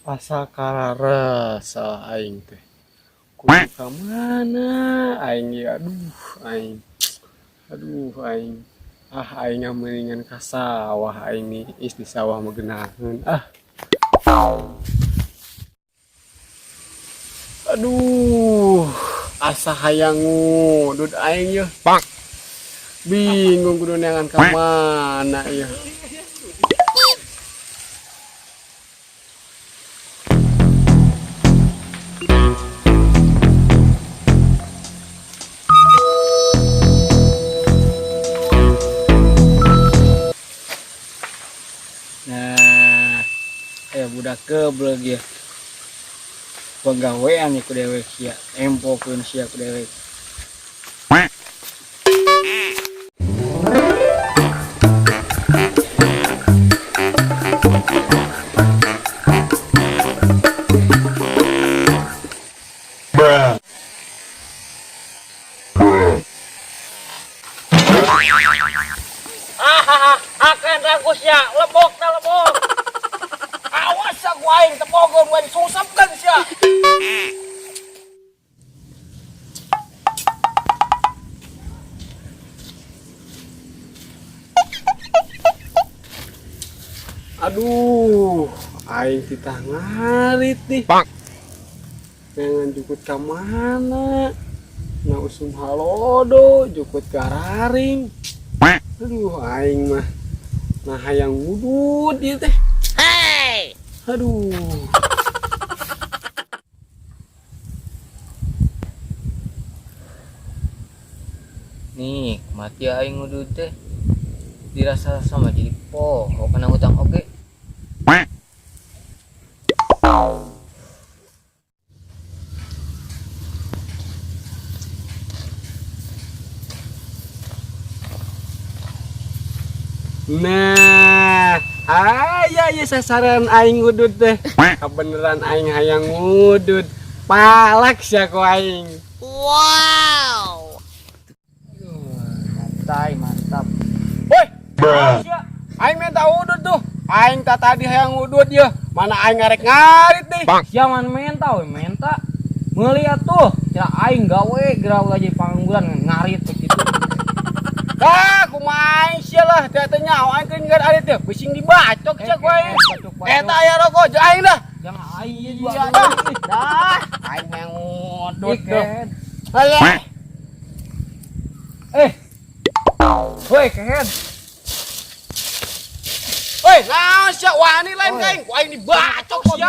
Asa kararasa aing teh. Kudu ka mana aing ya aing. Aduh aing. Aing mendingan ka sawah aing nih di sawah mah geunaheun. Aduh. Asa hayang ngudud aing yeuh. Bingung kudu neangan ka mana ieu. Nah, budak keblog ya. Penggawean ya ku dewek sia, empokeun sia ku dewek. Akan ragusnya lebok na lebok. Awas sa aing tepogon wan susapkan sia. Aduh, aing titah ngarit nih. Pengen jukut ka mana? Na usum halodo, jukut ka raring. Aduh, aing mah nah hayang wudud ieu teh. Hey. Aduh. Nih, mati aing ngudud teh. Dirasa sama jadi poho kena utang oge. Nah, aya ya sasaran aing ngudud teh. Kebeneran aing hayang ngudud. Palak sia ku aing. Wow. Mantap. Woi, aing minta wudud tuh. Aing tak tadi hayang wudud ya. Mana aing ngarek ngarit nih. Siaman menta we menta. Melihat tuh, kira aing gawe gerau aja pangangguran ngarit begitu. Kumain sia lah, teh nyawa aing keun arit teh. Bising dibacok sia ku aing. Eta aya rokok jeung aing dah. Jangan aing Iya, juga. dah. Aing yang ngudud tuh. Kehead. Alah. Woi, kehead. Woi, naon sia wani lain ka aing. Ku aing dibacok sia.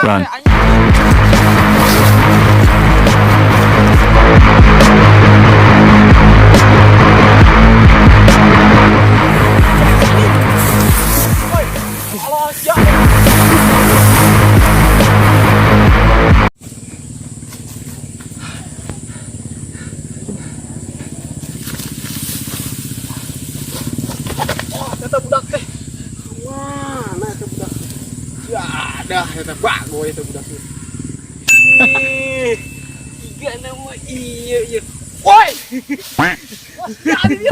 Eta budak teh. Mana eta budak? Ya, dah eta bago eta budak teh. Tiga nama iya. Woi.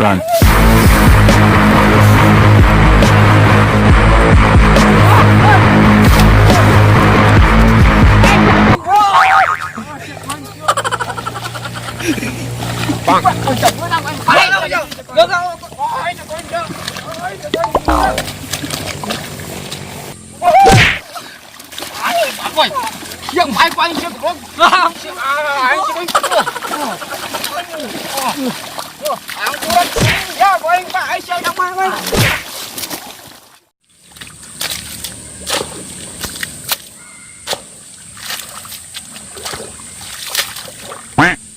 Run. Yang mai của anh chưa có anh chưa anh cuốn ya của anh phải chơi đóng mang anh.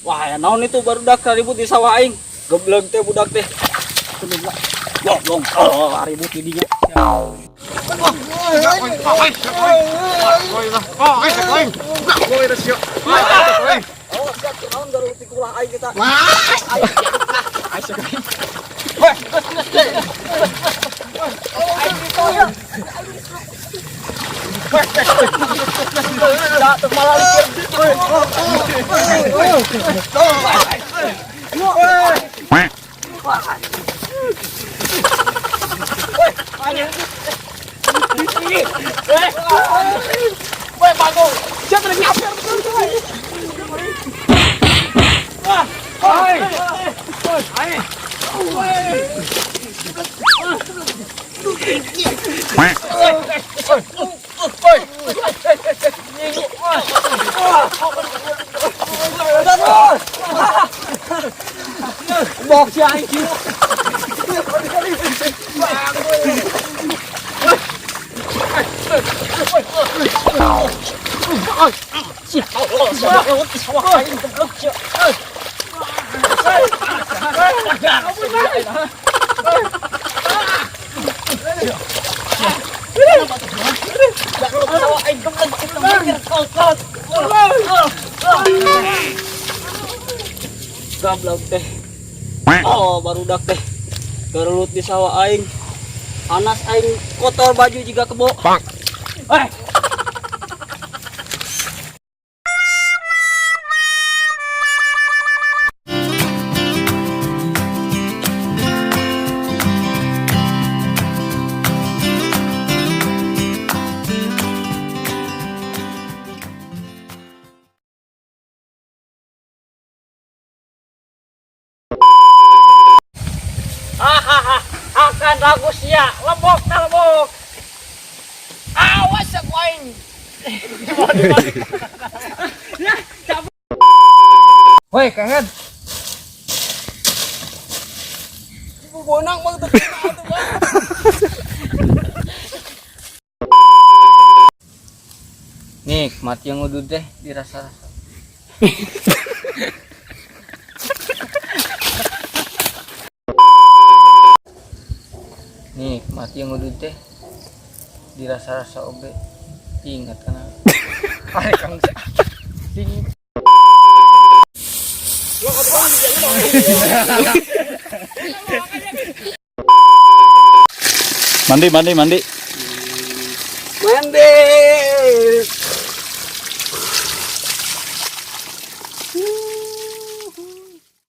Wah, naon itu barudak ribut di sawah aing. Gebleng teh budak teh. Goblong, ribut di dinya. Woi, bago. Bọc cho anh chứ. Gablok teh. Oh, barudak teh. Gerulut di sawah aing. Panas aing kotor baju juga kebo. Eh. Hahaha, akan ragus ya, lebok dah lebok. Awas aku aing. Woi, kangen. Ibu bonang bang tuh. Nih, mati yang udah deh dirasa-rasa. Nih, mati yang udah deh dirasa-rasa obe. Ingat kan? Are kamu sing. Mandi.